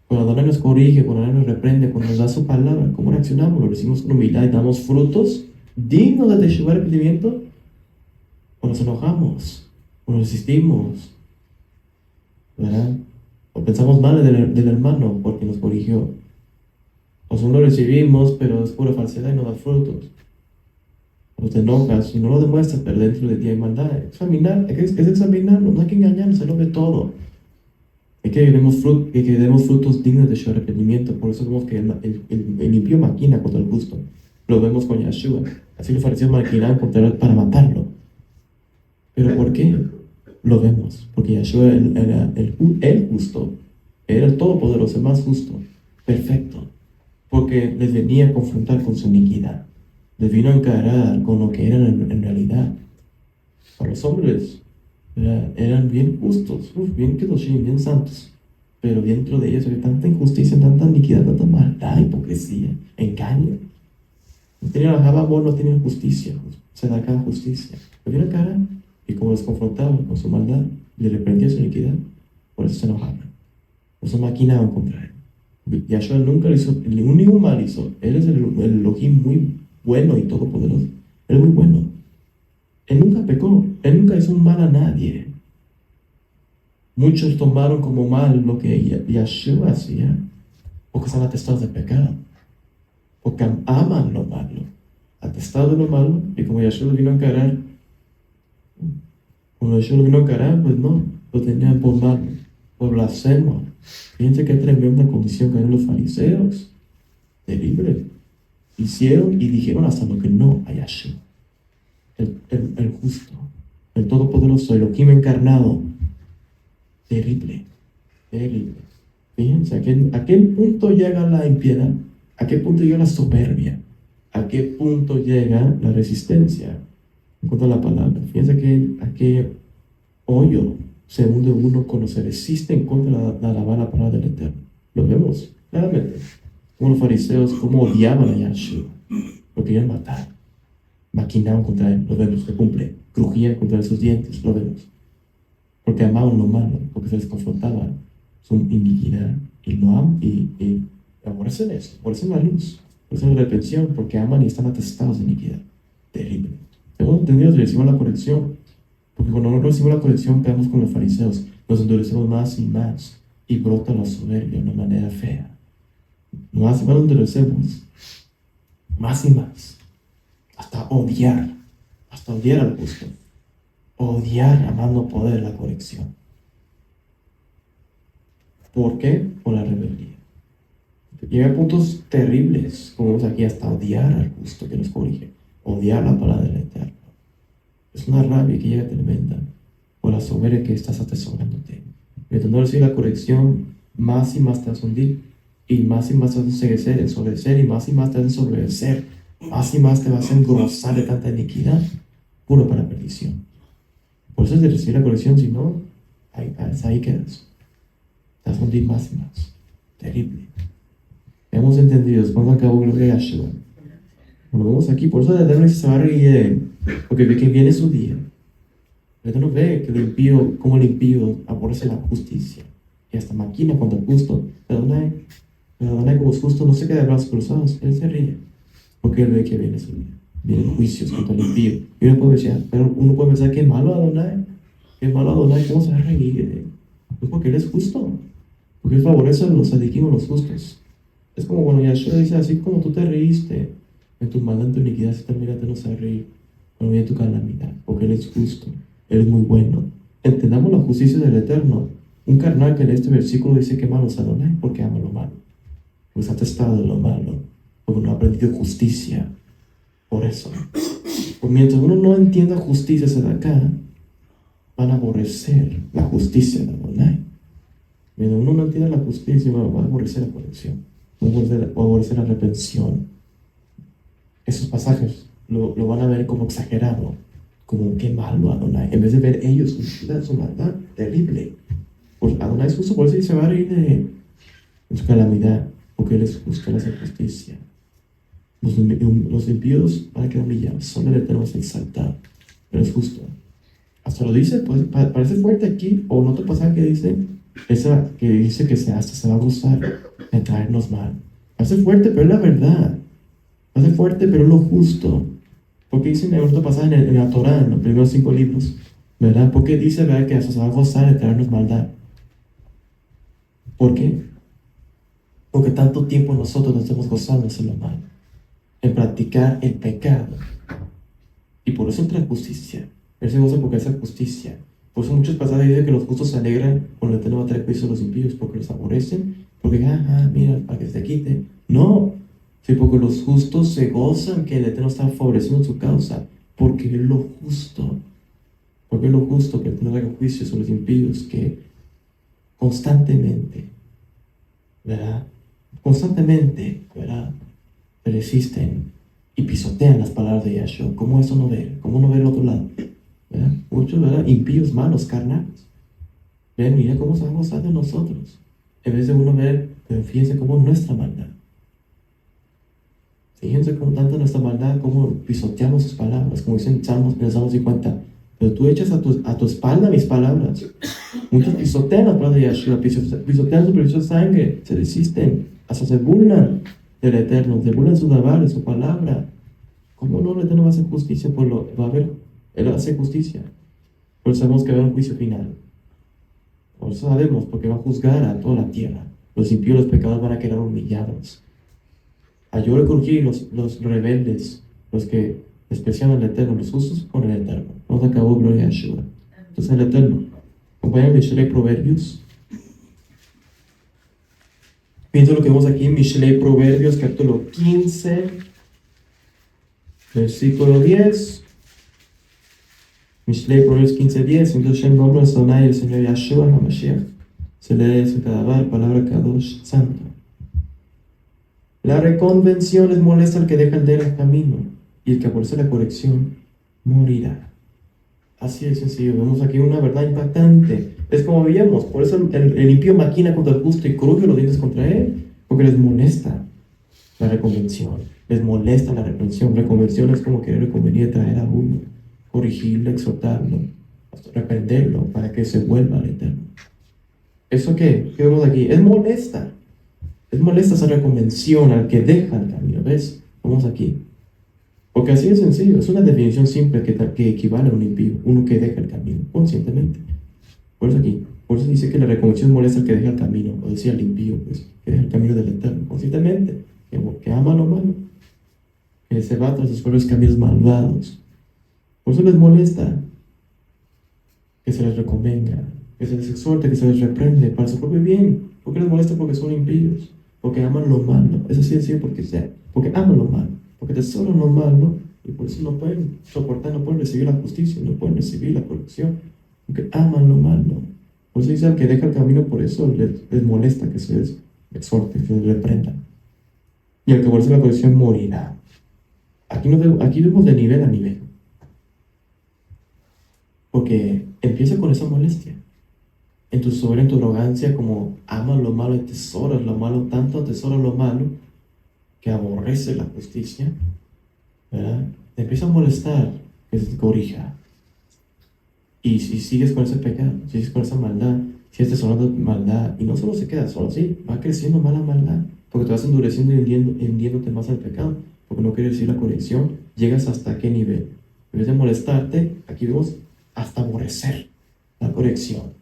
Cuando Adonai nos corrige, cuando Adonai nos reprende, cuando nos da su palabra, ¿cómo reaccionamos? Lo recibimos con humildad y damos frutos dignos de teshuva, arrepentimiento. O nos enojamos, o nos resistimos, ¿verdad? O pensamos mal del hermano porque nos corrigió. O solo lo recibimos, pero es pura falsedad y no da frutos. O te enojas y no lo demuestras, pero dentro de ti hay maldad. Es examinarlo, no hay que engañarnos, se lo ve todo. Es que demos frutos dignos de su arrepentimiento. Por eso vemos que el impío maquina contra el justo. Lo vemos con Yahshua. Así los fariseos maquinaban contra él para matarlo. ¿Pero por qué? Lo vemos. Porque Yahshua era el justo. Era el todopoderoso, el más justo. Perfecto. Porque les venía a confrontar con su iniquidad. Les vino a encarar con lo que eran en realidad. Para los hombres eran bien justos, bien kedoshim, bien santos. Pero dentro de ellos había tanta injusticia, tanta iniquidad, tanta maldad, hipocresía, engaño. No tenían amor, no tenían justicia. Se da cada justicia. Lo vino a encarar. Y como les confrontaban con su maldad, les reprendía su iniquidad, por eso se enojaban. Por eso maquinaban contra él. Yahshua nunca le hizo, ningún mal hizo. Él es el Elohim muy bueno y todopoderoso. Él es muy bueno. Él nunca pecó. Él nunca hizo un mal a nadie. Muchos tomaron como mal lo que Yeshua hacía, porque están atestados de pecado, porque aman lo malo, atestados de lo malo, y como Yeshua lo vino a encarar, pues no, lo tenían por malo, por blasfemo. Fíjense qué tremenda condición que eran los fariseos. Terrible. Hicieron y dijeron hasta lo que no a Yeshua, el justo, el todopoderoso, el Elohim encarnado. Terrible, terrible. Fíjense, ¿a qué punto llega la impiedad? ¿A qué punto llega la soberbia? ¿A qué punto llega la resistencia en cuanto a la palabra? Fíjense a qué hoyo se hunde uno cuando se resiste en contra de alabar la palabra del Eterno. Lo vemos claramente. Como los fariseos, cómo odiaban a Yahshua, lo querían matar, maquinaban contra él, lo vemos, se cumple, crujían contra sus dientes, lo vemos. Porque amaban lo malo, porque se les confrontaba su iniquidad y lo aman y aborrecen eso, aborrecen la luz, aborrecen la reprensión, porque aman y están atestados de iniquidad. Terrible. Hemos entendido que recibimos la corrección, porque cuando no recibimos la corrección, quedamos con los fariseos, nos endurecemos más y más, y brota la soberbia de una manera fea. Más y más nos endurecemos, más y más, hasta odiar al justo. Odiar amando poder la corrección. ¿Por qué? Por la rebeldía. Llega a puntos terribles, como vemos aquí, hasta odiar al justo que nos corrige, odiar la palabra del Eterno. Es una rabia que llega tremenda por la soberbia que estás atesorándote. Mientras no recibes la corrección, más y más te vas a hundir, y más te vas a ensoberbecer, y más te vas a ensoberbecer, más y más te vas a engrosar de tanta iniquidad, puro para perdición. Por eso es de recibir la corrección, si no, ahí quedas. Te vas a hundir más y más. Terrible. Hemos entendido, cuando acabó gloria a Yahshua. Cuando vemos aquí, por eso el Eterno se va a reír, porque ve que viene su día. El Eterno ve que como el impío aborrece la justicia, y hasta maquina contra el justo. Pero Adonai como es justo no se queda de brazos cruzados, él se ríe, porque él ve que viene su día. Vienen juicios contra el impío. Y uno puede pensar, qué malo Adonai, ¿cómo se va a reír? Pues porque él es justo, porque él favorece a los sadiquim, los justos. Es como cuando Yahshua dice, así como tú te reíste en tu maldad, en tu iniquidad, así también Él no se va a reír cuando viene tu calamidad, porque él es justo, él es muy bueno. Entendamos la justicia del Eterno. Un carnal que en este versículo dice que malo es Adonai, porque ama lo malo, pues ha testado de lo malo, porque no ha aprendido justicia. Por eso, pues mientras uno no entienda justicia de acá, van a aborrecer la justicia de Adonai. Mientras uno no entienda la justicia, va a aborrecer la corrección, va a aborrecer la reprensión. Esos pasajes lo van a ver como exagerado, como qué malo Adonai, en vez de ver ellos su maldad terrible. Pues Adonai es justo, por eso se va a reír de su calamidad, porque él es justo, él hace justicia. Los impíos van a quedar humillados, son del Eterno exaltado, pero es justo. Hasta lo dice, pues parece fuerte aquí, o en otro pasaje que dice que hasta se va a gozar de traernos mal. Parece fuerte, pero es la verdad. Parece fuerte, pero es lo justo. Porque dice en otro pasaje en la Torah, en los primeros 5 libros, ¿verdad? Porque dice, ¿verdad?, que hasta se va a gozar de traernos maldad. ¿Por qué? Porque tanto tiempo nosotros nos hemos gozado de hacer lo malo, en practicar el pecado. Y por eso entra justicia. Él se goza porque hace justicia. Por eso muchos pasajes dicen que los justos se alegran cuando el Eterno va a traer juicio a los impíos, porque los aborrecen, porque, mira, para que se quite. No, sí, porque los justos se gozan que el Eterno está favoreciendo su causa, porque es lo justo. Porque es lo justo que el Eterno haga juicio sobre los impíos que constantemente, ¿verdad? Resisten y pisotean las palabras de Yahshua. ¿Cómo eso no ver? ¿Cómo no ver el otro lado? ¿Verdad? Muchos, ¿verdad?, impíos, malos, carnales. Ven, mira cómo se va a gozar de nosotros. En vez de uno ver, pero fíjense cómo nuestra maldad. Fíjense con tanta nuestra maldad, cómo pisoteamos sus palabras, como dicen en el Salmo 50. Pero tú echas a tu espalda mis palabras. Muchos pisotean la palabra de Yahshua, pisotean su preciosa sangre, se resisten, hasta se burlan del Eterno, se burlan su Dabar, de su palabra. ¿Cómo no? El Eterno va a hacer justicia, va a haber, Él hace justicia. Pero sabemos que va a haber un juicio final. Por eso sabemos, porque va a juzgar a toda la tierra. Los impíos, los pecadores van a quedar humillados. Ayuda a corregir los rebeldes, los que desprecian al Eterno, los justos con el Eterno. Nos acabó, gloria a Yeshua. Entonces el Eterno. Acompáñame Mishlei Proverbios. Pienso lo que vemos aquí en Mishlei Proverbios, capítulo 15, versículo 10. Mishlei Proverbios 15:10. Entonces el nombre de Sonai, el Señor Yahshua HaMashiach. Se lee su Kadabar, palabra Kadosh, santo. La reconvención es molesta al que deja el camino, y el que aborrece la corrección morirá. Así de sencillo. Vemos aquí una verdad impactante. Es como veíamos, por eso el impío maquina contra el justo y cruje los dientes contra él, porque les molesta la reconvención, les molesta la reprensión. Reconvención es como querer reconvenir, traer a uno, corregirlo, exhortarlo, hasta reprenderlo para que se vuelva al Eterno. ¿Eso qué? ¿Qué vemos aquí? Es molesta. Es molesta esa reconvención al que deja el camino. ¿Ves? Vamos aquí. Porque así es sencillo. Es una definición simple que equivale a un impío. Uno que deja el camino conscientemente. Por eso aquí. Por eso dice que la reconvención molesta al que deja el camino. O decía el impío, pues, que deja el camino del Eterno conscientemente. Que ama lo malo. Que se va tras sus propios caminos malvados. Por eso les molesta que se les reconvenga, que se les exhorte, que se les reprende para su propio bien. ¿Por qué les molesta? Porque son impíos. Porque aman lo malo. Eso sí es cierto, porque aman lo malo. Porque tesoran lo malo y por eso no pueden soportar, no pueden recibir la justicia, no pueden recibir la corrección. Porque aman lo malo. Por eso dice al que deja el camino, por eso les molesta que se les exhorte, que se les reprenda. Y al que aborrece la corrección morirá. Aquí vemos de nivel a nivel. Porque empieza con esa molestia. En tu soberbia, en tu arrogancia, como amas lo malo y tesoras lo malo, tanto atesoras lo malo que aborrece la justicia, ¿verdad? Te empieza a molestar que se te corrija. Y si sigues con ese pecado, si sigues con esa maldad, si estás hablando de maldad, y no solo se queda solo así, va creciendo mala maldad, porque te vas endureciendo y hundiéndote más al pecado, porque no quieres decir la corrección, llegas hasta qué nivel. En vez de molestarte, aquí vemos hasta aborrecer la corrección.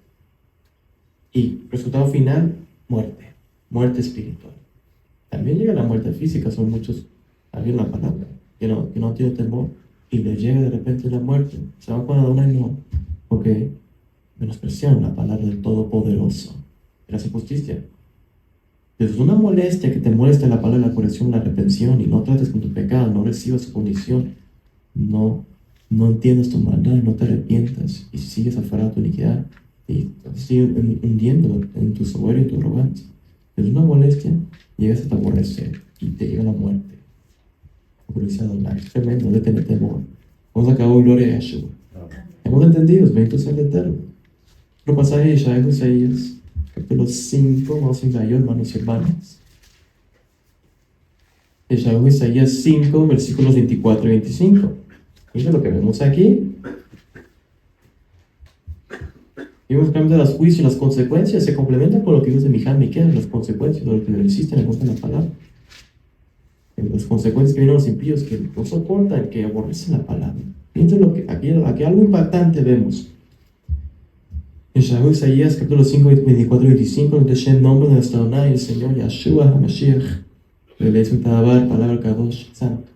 Y resultado final, muerte espiritual. También llega la muerte física, son muchos, alguien la palabra, que no tiene temor, y les llega de repente la muerte, se van con una y no, porque menospreciaron la palabra del Todopoderoso, que hace justicia. Es una molestia que te moleste la palabra de la corrección, la reprensión, y no trates con tu pecado, no recibas su condición, no entiendas tu maldad, no te arrepientas, y sigues aferrado a tu iniquidad, y te sigues hundiendo en tu soberbia y tu arrogancia. Es una molestia, llegas hasta aborrecer y te llega la muerte. Es tremendo, de tener temor. Vamos a acabar gloria a Yeshua. Hemos entendido, bendito sea el Eterno. Otro pasaje de Isaías, capítulo 5, vamos a ir ahí, hermanos y hermanas. Isaías 5, versículos 24 y 25. Miren lo que vemos aquí. Vimos que de los juicios y las consecuencias se complementan con lo que dice Miján Miqueas, las consecuencias de lo que resisten en contra de la palabra. Las consecuencias que vienen los impíos que no soportan, que aborrecen la palabra. Fíjense lo que aquí algo impactante vemos. En Isaías capítulo 5, 24 y 25, entonces el nombre de nuestro Adonai, el Señor Yahshua HaMashiach, le lees un Tadabar, palabra Kadosh, santo.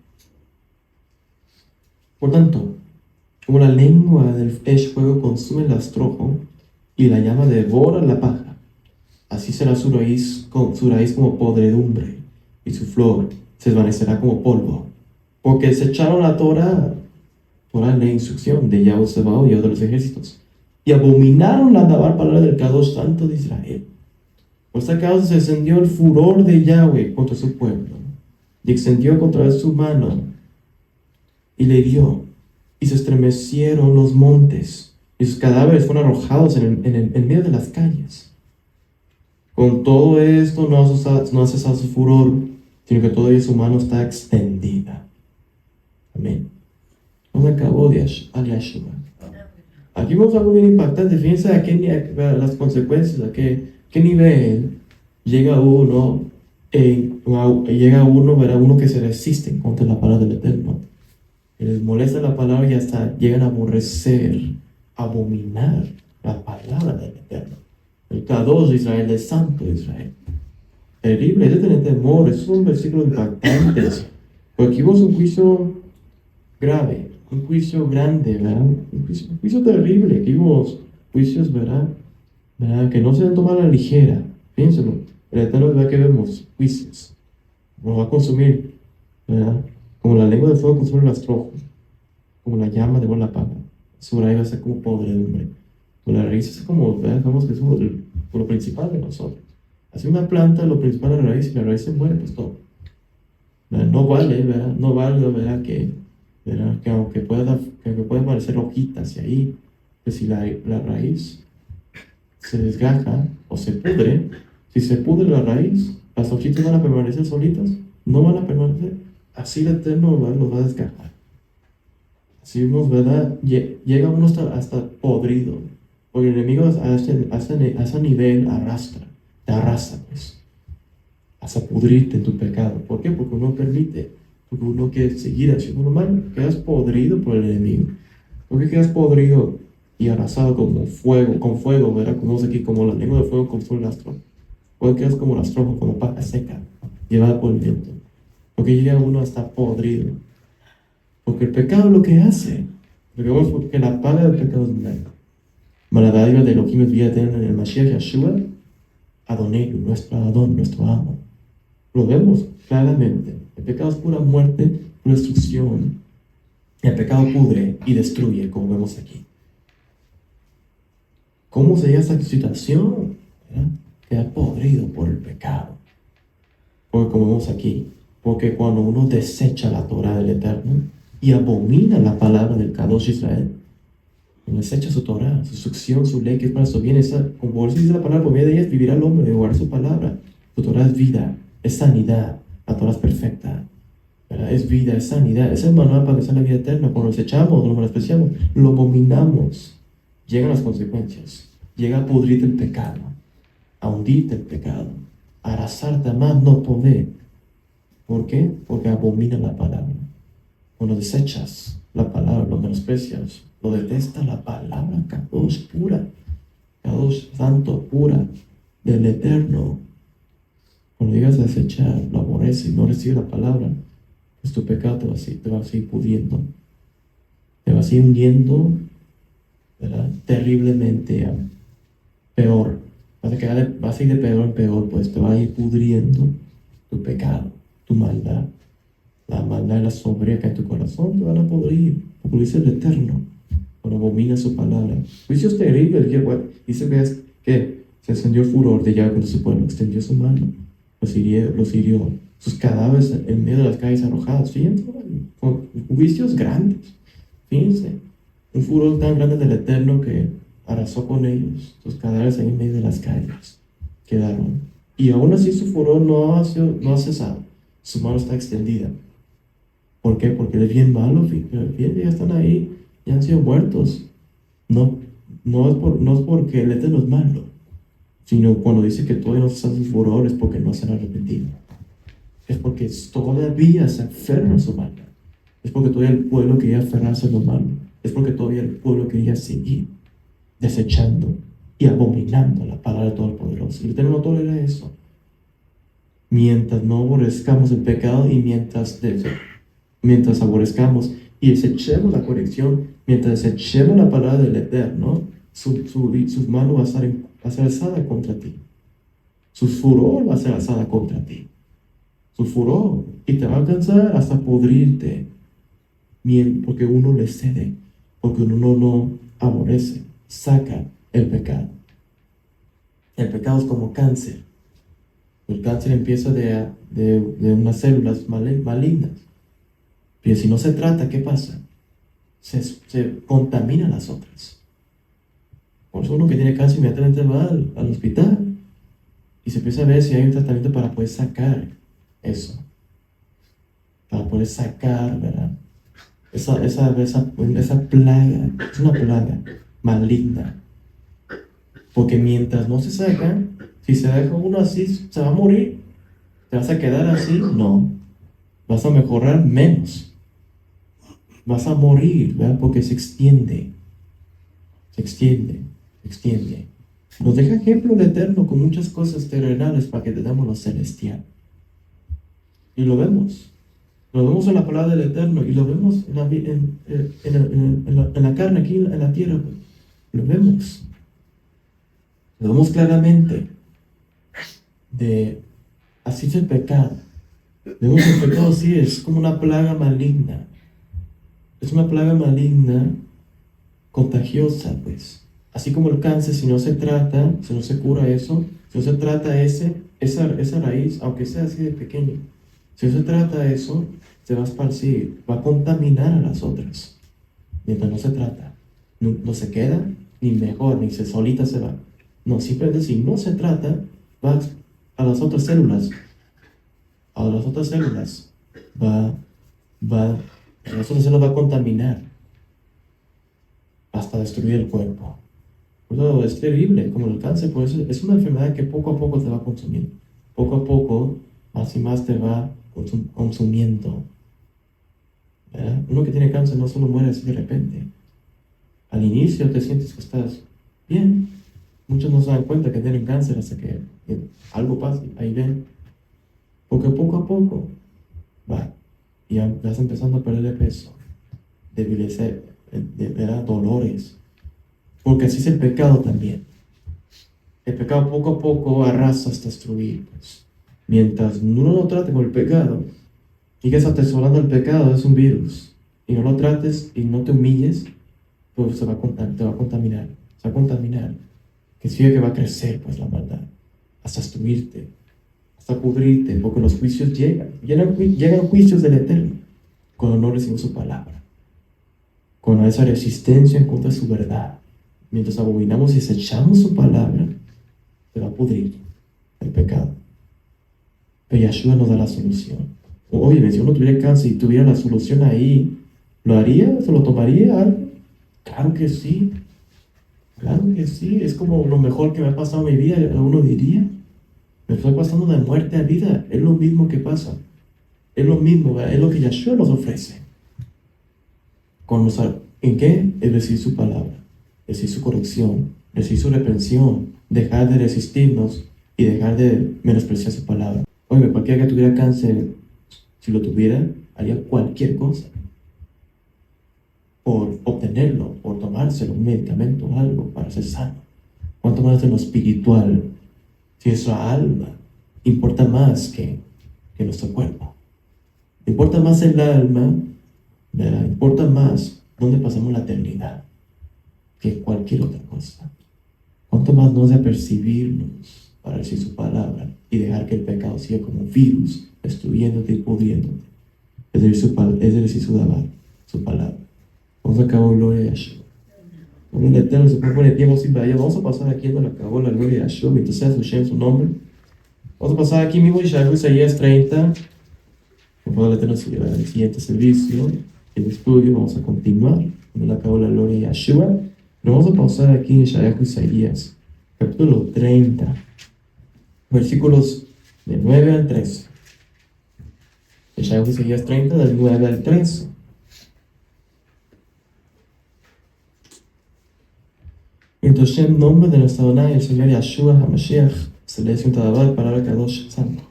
Por tanto, como la lengua del fuego consume el astrojo y la llama devora la paja, así será su raíz como podredumbre y su flor se desvanecerá como polvo, porque desecharon la Torah, la instrucción de Yahweh Sebaot, Yahweh de los ejércitos, y abominaron la palabra del Kadosh Santo de Israel. Por esta causa se encendió el furor de Yahweh contra su pueblo, y extendió contra él su mano, y le hirió, y se estremecieron los montes, y sus cadáveres fueron arrojados en medio de las calles. Con todo esto no ha cesado su furor, sino que todavía su mano está extendida. Amén. No acabó de Yahshua. Aquí vemos algo bien impactante. Fíjense las consecuencias, a qué nivel llega uno, verá uno que se resiste contra la palabra del Eterno. molesta la palabra y hasta llegan a aborrecer, abominar la palabra del Eterno. El Kadosh de Israel, el Santo de Israel. Terrible, es de tener temor, es un versículo impactante. Porque aquí vemos un juicio grave, un juicio grande, ¿verdad? Un juicio terrible. Aquí vemos juicios, ¿verdad? Que no se deben tomar a la ligera. Piénselo. El Eterno, ¿verdad? Que vemos juicios. Nos va a consumir, ¿verdad? Como la lengua de fuego consume el rastrojo, como la llama devora la paja. Su raíz va a ser como podredumbre. La raíz es como, ¿verdad? Sabemos que es lo principal de nosotros. Así una planta, lo principal es la raíz, y la raíz se muere, pues todo. ¿Verdad? No vale, ¿verdad? No vale, ¿verdad? Que aunque pueda parecer hojitas y ahí, que si la raíz se desgaja o se pudre, si se pudre la raíz, las hojitas van a permanecer solitas, no van a permanecer. Así el Eterno, ¿verdad? Los va a desgajar. Así vemos, ¿verdad? Llega uno hasta podrido. Porque el enemigo a ese nivel te arrastra, pues, hasta pudrirte en tu pecado. ¿Por qué? Porque uno permite, porque uno quiere seguir haciendo lo malo. Quedas podrido por el enemigo. Porque quedas podrido y arrasado como fuego, con fuego, ¿verdad? Como aquí, como la lengua de fuego consume el rastrojo. Porque quedas como rastrojo, como paja seca, llevada por el viento. Porque llega uno hasta podrido. Porque el pecado es lo que hace. Porque la paga del pecado es muerte. La dádiva de Elohim es vida eterna en el Mashiach Yeshua, Adonenu, nuestro Adón, nuestro amo. Lo vemos claramente. El pecado es pura muerte, pura destrucción. El pecado pudre y destruye, como vemos aquí. ¿Cómo se llega a esta situación? ¿Verdad? Queda podrido por el pecado. Porque como vemos aquí, porque cuando uno desecha la Torah del Eterno y abomina la palabra del Kadosh Israel, desecha su Torah, su instrucción, su ley, que es para su bien. Como dice la palabra, por medio de ella vivirá el hombre de guardar su palabra. Su Torah es vida, es sanidad. La Torah es perfecta, ¿verdad? Es vida, es sanidad. Es el manual para que sea la vida eterna. Cuando lo desechamos, lo menospreciamos, lo abominamos, llegan las consecuencias. Llega a pudrirte el pecado, a hundirte el pecado, a arrasarte a más no poder. ¿Por qué? Porque abomina la palabra. Cuando desechas la palabra, lo menosprecias, lo detesta la palabra Kadosh pura, Kadosh santo pura del Eterno. Cuando llegas a desechar, lo aborreces y no recibes la palabra, pues tu pecado te va a seguir pudiendo, te va a seguir hundiendo, ¿verdad? Terriblemente peor. Vas a ir de peor en peor, pues te va a ir pudriendo tu pecado, tu maldad. La maldad y la sombría que hay en tu corazón te van a podrir, porque dice el Eterno, cuando abomina su palabra. Juicios terribles. Dice que se encendió el furor de Yahweh contra su pueblo, extendió su mano, los hirió, sus cadáveres en medio de las calles arrojadas. Fíjense, con juicios grandes. Fíjense, un furor tan grande del Eterno que arrasó con ellos, sus cadáveres ahí en medio de las calles quedaron. Y aún así su furor no ha cesado, su mano está extendida. ¿Por qué? Porque el bien malo, fíjense, ya están ahí, ya han sido muertos. No es porque el Eterno es malo, sino cuando dice que todavía no cesa su furor es porque no se han arrepentido. Es porque todavía se aferra a su maldad. Es porque todavía el pueblo quería aferrarse a lo malo. Es porque todavía el pueblo quería seguir desechando y abominando la palabra del Todopoderoso. El Eterno no tolera eso. Mientras no aborrezcamos el pecado y mientras aborrezcamos y desechemos la corrección, mientras desechemos la palabra del Eterno, sus manos va a ser alzada contra ti. Su furor va a ser alzada contra ti. Su furor. Y te va a alcanzar hasta pudrirte. Porque uno le cede. Porque uno no aborrece. Saca el pecado. El pecado es como cáncer. El cáncer empieza de unas células malignas. Pero si no se trata, ¿qué pasa? Se contaminan las otras. Por eso uno que tiene cáncer inmediatamente va al hospital y se empieza a ver si hay un tratamiento para poder sacar eso. Para poder sacar, ¿verdad? Esa plaga, es una plaga maligna. Porque mientras no se saca, si se deja uno así, se va a morir. ¿Te vas a quedar así? No. Vas a mejorar menos. vas a morir, ¿verdad? Porque se extiende, se extiende, se extiende. Nos deja ejemplo el Eterno con muchas cosas terrenales para que tengamos lo celestial. Y lo vemos en la palabra del Eterno y lo vemos en la carne aquí en la tierra. Pues. Lo vemos claramente. Así es el pecado. Vemos que el pecado sí es como una plaga maligna. Es una plaga maligna, contagiosa, pues. Así como el cáncer, si no se trata, si no se cura eso, si no se trata esa raíz, aunque sea así de pequeño, si no se trata eso, se va a esparcir, va a contaminar a las otras. Mientras no se trata, no se queda, ni mejor, ni solita se va. No, simplemente si no se trata, va a las otras células. A las otras células va a contaminar hasta destruir el cuerpo. Eso es terrible, como el cáncer, pues es una enfermedad que poco a poco te va consumiendo. Poco a poco, más y más te va consumiendo. ¿Verdad? Uno que tiene cáncer no solo muere así de repente. Al inicio te sientes que estás bien. Muchos no se dan cuenta que tienen cáncer hasta que algo pasa, ahí ven. Porque poco a poco va. Y ya vas empezando a perder de peso, debilidad, dolores. Porque así es el pecado también. El pecado poco a poco arrasa hasta destruir. Pues. Mientras uno no trate con el pecado, sigas atesorando el pecado, es un virus. Y no lo trates y no te humilles, pues te va a contaminar. Se va a contaminar. Que significa que va a crecer pues la maldad. Hasta destruirte. Hasta pudrirte. Porque los juicios llegan juicios del Eterno. Cuando no recibimos su palabra. Con esa resistencia en contra de su verdad. Mientras abominamos y desechamos su palabra, se va a pudrir el pecado. Pero Yahshua nos da la solución. Oye, si uno tuviera cáncer y tuviera la solución ahí, ¿lo haría? ¿Se lo tomaría algo? Claro que sí. Claro que sí. Es como lo mejor que me ha pasado en mi vida, uno diría. Me estoy pasando de muerte a vida. Es lo mismo que pasa. Es lo mismo, ¿verdad? Es lo que Yahshua nos ofrece. ¿En qué? Es decir su palabra. Recibir su corrección, recibir su reprensión, dejar de resistirnos y dejar de menospreciar su palabra. Oye, cualquiera que tuviera cáncer, si lo tuviera, haría cualquier cosa por obtenerlo, por tomárselo, un medicamento o algo para ser sano. ¿Cuánto más de lo espiritual? Si nuestra alma importa más que nuestro cuerpo. Importa más el alma, ¿verdad? Importa más dónde pasamos la eternidad que cualquier otra cosa. ¿Cuánto más nos de apercibirnos para decir su palabra y dejar que el pecado siga como un virus, destruyéndote y pudriéndote? Es decir, su palabra. Vamos a acabar gloria de Yahshua. Cuando el Eterno se propone tiempo sin vaya, vamos a pasar aquí donde acabó la gloria de Yahshua, mientras sea su nombre. Vamos a pasar aquí mismo Isaías 30. Que pueda el Eterno se llevar al siguiente servicio, el estudio, vamos a continuar. Cuando acabó la gloria de Yahshua. Vamos a pausar aquí en Isaías, capítulo 30, versículos de 9 al 13. Isaías 30, del 9 al 13. Entonces, en nombre de nuestro Adonai, el Señor Yahshua HaMashiach, se le hace un tadabar para el Kadosh Santo.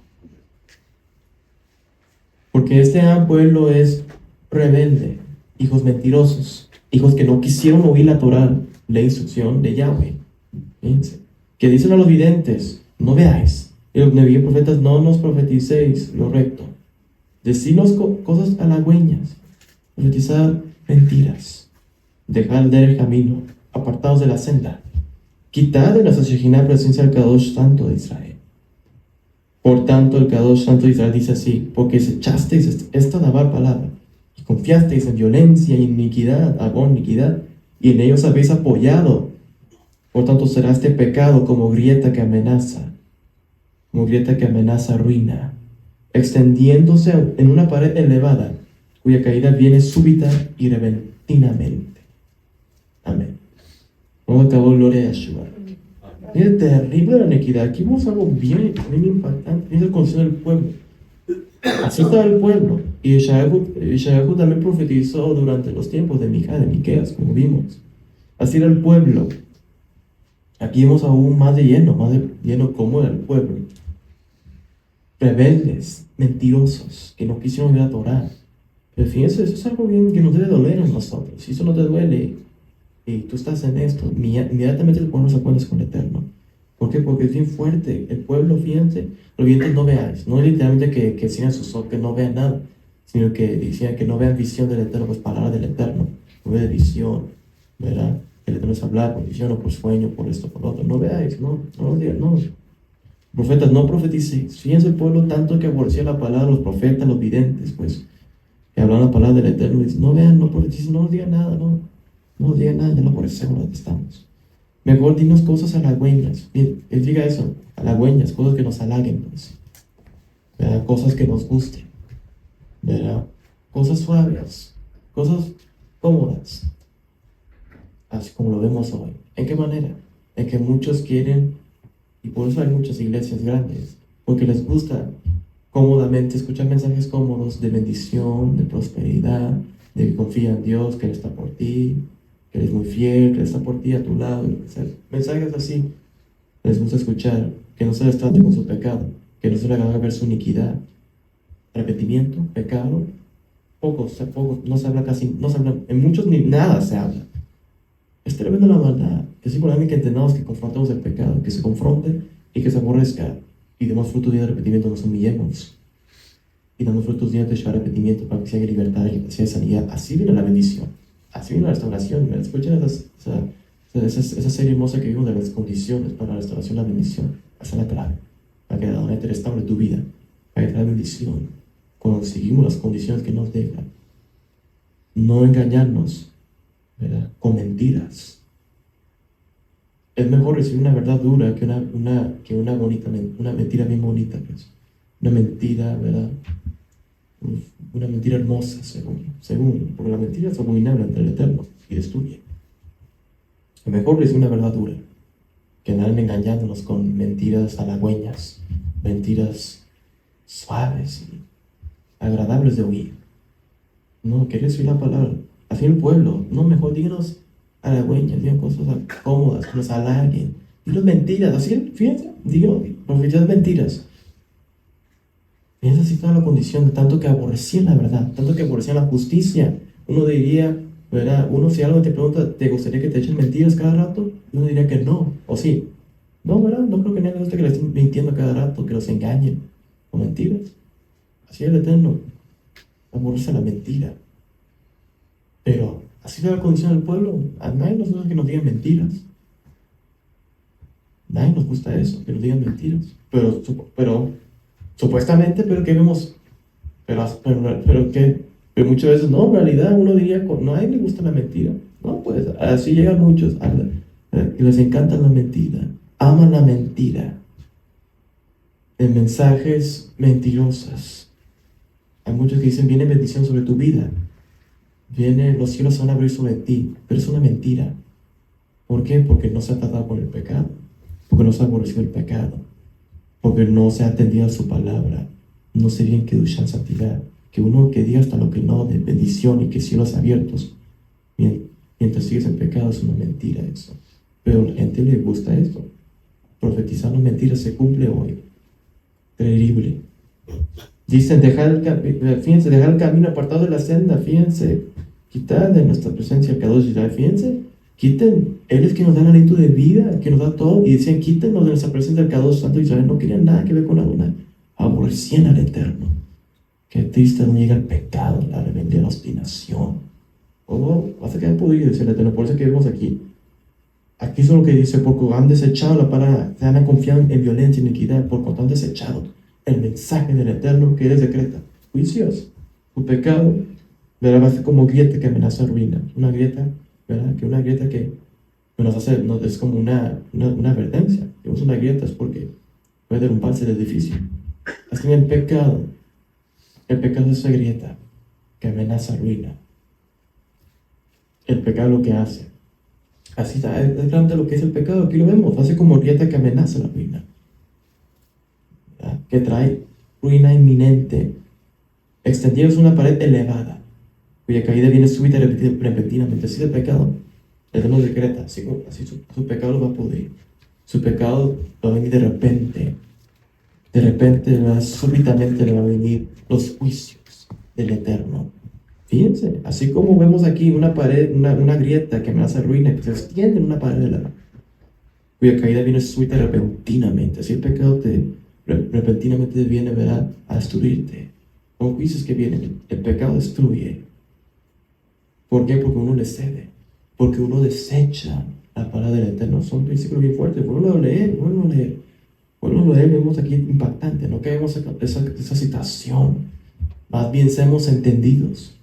Porque este gran pueblo es rebelde, hijos mentirosos, hijos que no quisieron oír la Torah, la instrucción de Yahweh. Fíjense, que dicen a los videntes, no veáis, y los nevíos profetas, no nos profeticéis lo recto. Decidnos cosas halagüeñas, profetizar mentiras, dejar del camino, apartados de la senda, quitad de nuestra Shejinah presencia al Kadosh Santo de Israel. Por tanto, el Kadosh Santo de Israel dice así, porque echasteis esta dabar palabra, y confiasteis en violencia y iniquidad, iniquidad, y en ellos habéis apoyado. Por tanto, será este pecado como grieta que amenaza ruina, extendiéndose en una pared elevada, cuya caída viene súbita y repentinamente. Amén. Vamos a acabar gloria a Yahshua. Es terrible la iniquidad. Aquí vemos algo bien impactante. Es el consejo del pueblo. Así estaba el pueblo. Y Ishayahu también profetizó durante los tiempos de Miqueas, como vimos. Así era el pueblo. Aquí vemos aún más de lleno cómo era el pueblo. Rebeldes, mentirosos, que no quisieron ir a Torah. Pero fíjense, eso es algo bien que nos debe doler a nosotros. Si eso no te duele y tú estás en esto, inmediatamente te pones a cuentas con el Eterno. ¿Por qué? Porque es bien fuerte. El pueblo, fíjense, los vientes no veáis. No es literalmente que cierren sus ojos, que no vean nada, sino que decían que no vean visión del Eterno, pues palabra del Eterno. No vean visión, ¿verdad? El Eterno es hablar por visión o por sueño, por esto, por lo otro. No veáis, no digan, no. Profetas, no profeticéis. Fíjense el pueblo tanto que aborrecía la palabra, los profetas, los videntes, pues, que hablan la palabra del Eterno. Dicen, no vean, no profeticen, no nos digan nada, no nos digan nada, ya lo aborrecemos, lo detestamos. Mejor dinos cosas halagüeñas. Bien, él diga eso, halagüeñas, cosas que nos halaguen, pues, ¿verdad? Cosas que nos gusten, ¿verdad? Cosas suaves, cosas cómodas, así como lo vemos hoy. ¿En qué manera? En que muchos quieren, y por eso hay muchas iglesias grandes, porque les gusta cómodamente escuchar mensajes cómodos de bendición, de prosperidad, de que confía en Dios, que Él está por ti, que eres muy fiel, que Él está por ti a tu lado. Mensajes así les gusta escuchar, que no se les trate con su pecado, que no se les haga ver su iniquidad. Arrepentimiento, pecado, pocos, no se habla casi, no se habla, en muchos ni nada se habla. Es tremenda la maldad. Es importante que entendamos que confrontemos el pecado, que se confronte y que se aborrezca, y demos frutos de arrepentimiento, nos humillemos y damos frutos de arrepentimiento para que se haga libertad y que se haga sanidad. Así viene la bendición, así viene la restauración. Escuchen esa serie hermosa que vimos de las condiciones para la restauración, la bendición. Esa es la clave, para que la dona te restaure tu vida, para que te dé bendición. Cuando seguimos las condiciones que nos dejan, no engañarnos, ¿verdad?, con mentiras. Es mejor recibir una verdad dura que una mentira bien bonita, pues. Una mentira, ¿verdad? Una mentira hermosa, según, porque la mentira es abominable ante el Eterno y destruye. Es mejor recibir una verdad dura que andar engañándonos con mentiras halagüeñas, mentiras suaves y agradables de oír. No, querer recibir la palabra. Así el pueblo, no, mejor díganos halagüeñas, digan cosas cómodas, que nos halaguen. Dinos mentiras, así, fíjense, digan profetizas mentiras. Fíjense así toda la condición de tanto que aborrecían la verdad, tanto que aborrecían la justicia. Uno diría, ¿verdad? Uno, si algo te pregunta, ¿te gustaría que te echen mentiras cada rato? Uno diría que no, o sí. No, ¿verdad? No creo que nadie le guste que le estén mintiendo cada rato, que los engañen con mentiras. Así es el Eterno, aborrece la mentira. Pero así es la condición del pueblo. A nadie nos gusta que nos digan mentiras. Nadie nos gusta eso, que nos digan mentiras. Pero supuestamente, pero ¿qué vemos? Pero ¿qué? Pero muchas veces no, en realidad uno diría, no, a nadie le gusta la mentira. No, pues así llegan muchos, que les encanta la mentira, aman la mentira, en mensajes mentirosos. Hay muchos que dicen, viene bendición sobre tu vida, los cielos se van a abrir sobre ti, pero es una mentira. ¿Por qué? Porque no se ha tratado con el pecado, porque no se ha aborrecido el pecado, porque no se ha atendido a su palabra, no se viene que ducha en santidad, que uno que diga hasta lo que no, de bendición y que cielos abiertos, mientras sigues en pecado, es una mentira eso. Pero a la gente le gusta esto. Profetizando mentiras se cumple hoy. Terrible. Dicen, fíjense, dejar el camino apartado de la senda, fíjense, quitar de nuestra presencia el Kadosh Israel, fíjense, quiten, Él es quien nos da el aliento de vida, que nos da todo, y decían, quítenos de nuestra presencia el Kadosh Santo Israel, no querían nada que ver con Adonai, aborrecían al Eterno. Qué triste no llega el pecado, la rebeldía, la obstinación. Hasta que han podido decir el Eterno, por eso que vemos aquí. Aquí es lo que dice, porque han desechado la palabra, se han confiado en violencia y iniquidad, por cuanto han desechado el mensaje del Eterno que les decreta juicios. Tu pecado, ¿verdad?, va a ser como grieta que amenaza ruina. Una grieta, ¿verdad?, que nos hace, es como una advertencia. Si una grieta es porque puede derrumbarse el edificio. Así el pecado es esa grieta que amenaza ruina. El pecado lo que hace. Así está, es realmente lo que es el pecado. Aquí lo vemos, hace como grieta que amenaza la ruina, ¿verdad?, que trae ruina inminente, Extendieron una pared elevada, cuya caída viene súbita y repentinamente. Así de pecado, el Eterno decreta, así su pecado lo va a pudrir. Su pecado va a venir de repente. De repente, súbitamente le va a venir los juicios del Eterno. Fíjense, así como vemos aquí una pared, una grieta que me hace ruina, que se extiende en una pared cuya caída viene súbita y repentinamente. Así el pecado repentinamente viene, ¿verdad?, a destruirte. Son juicios que vienen. El pecado destruye. ¿Por qué? Porque uno le cede. Porque uno desecha la palabra del Eterno. Son principios bien fuertes. Vuelvo a leer. Vemos aquí impactante. No caemos en esa situación. Más bien seamos entendidos.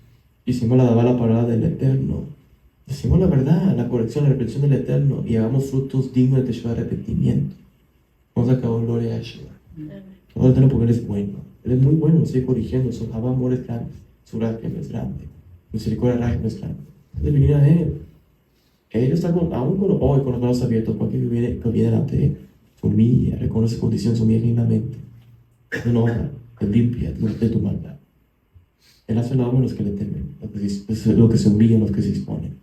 Hicimos la palabra del Eterno. Decimos la verdad, la corrección, la reprensión del Eterno y hagamos frutos dignos de Teshuvah, arrepentimiento. Vamos a acabar gloria a Yeshua. Todo el Eterno porque Él es bueno. Él es muy bueno, nos sigue corrigiendo. Su amor es grande, su gracia es grande, misericordia es grande. Entonces venir a Él. Él está aún hoy con los brazos abiertos, cualquier que viene delante de Él, se humilla, reconoce condición, se humilla dignamente. Te enoja, te limpia de tu maldad. Él hace la obra a los que le temen, los que se humillan, los que se exponen.